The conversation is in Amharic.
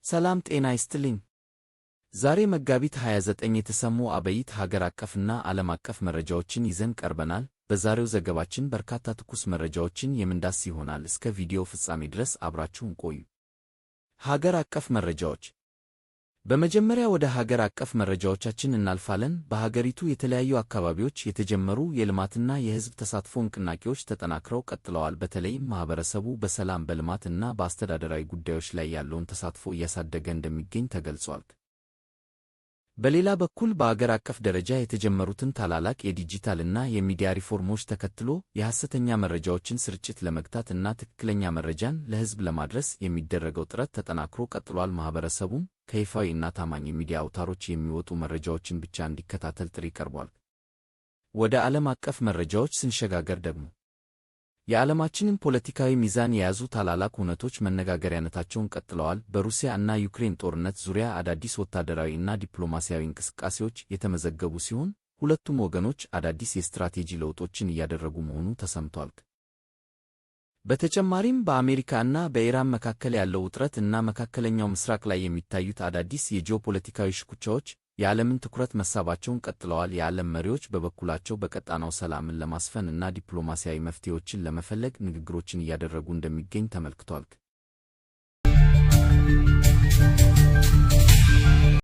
ሰላም ጤና ይስጥልኝ። ዛሬ መጋቢት 29 የተሰሙ አበይት ሀገር አቀፍና ዓለም አቀፍ መረጃዎችን ይዘን ቀርበናል። በዛሬው ዘገባችን በርካታ ትኩስ መረጃዎችን የምንዳስስ ይሆናል። እስከ ቪዲዮ ፍጻሜ ድረስ አብራችሁን ቆዩ። ሀገር አቀፍ መረጃዎች። በመጀመሪያ ወደ ሀገር አቀፍ መረጃዎቻችን እናልፋለን። በሀገሪቱ የተለያዩ አካባቢዎች የተጀመሩ የልማትና የሕዝብ ተሳትፎ ንቅናቄዎች ተጠናክረው ቀጥለዋል። በተለይም ማህበረሰቡ በሰላም በልማት እና በአስተዳደራዊ ጉዳዮች ላይ ያለውን ተሳትፎ እያሳደገ እንደሚገኝ ተገልጿል። በሌላ በኩል በአገር አቀፍ ደረጃ የተጀመሩትን ታላላቅ የዲጂታልና የሚዲያ ሪፎርሞች ተከትሎ የሐሰተኛ መረጃዎችን ስርጭት ለመግታት እና ትክክለኛ መረጃን ለሕዝብ ለማድረስ የሚደረገው ጥረት ተጠናክሮ ቀጥሏል። ማህበረሰቡም ከይፋዊ እና ታማኝ የሚዲያ አውታሮች የሚወጡ መረጃዎችን ብቻ እንዲከታተል ጥሪ ቀርቧል። ወደ ዓለም አቀፍ መረጃዎች ስንሸጋገር ደግሞ የዓለማችንን ፖለቲካዊ ሚዛን የያዙ ታላላቅ ሁነቶች መነጋገሪያነታቸውን ቀጥለዋል። በሩሲያ እና ዩክሬን ጦርነት ዙሪያ አዳዲስ ወታደራዊ እና ዲፕሎማሲያዊ እንቅስቃሴዎች የተመዘገቡ ሲሆን ሁለቱም ወገኖች አዳዲስ የስትራቴጂ ለውጦችን እያደረጉ መሆኑ ተሰምቷል። በተጨማሪም በአሜሪካ እና በኢራን መካከል ያለው ውጥረት እና መካከለኛው ምስራቅ ላይ የሚታዩት አዳዲስ የጂኦፖለቲካዊ ሽኩቻዎች የዓለምን ትኩረት መሳባቸውን ቀጥለዋል። የዓለም መሪዎች በበኩላቸው በቀጣናው ሰላምን ለማስፈን እና ዲፕሎማሲያዊ መፍትሄዎችን ለመፈለግ ንግግሮችን እያደረጉ እንደሚገኝ ተመልክቷል።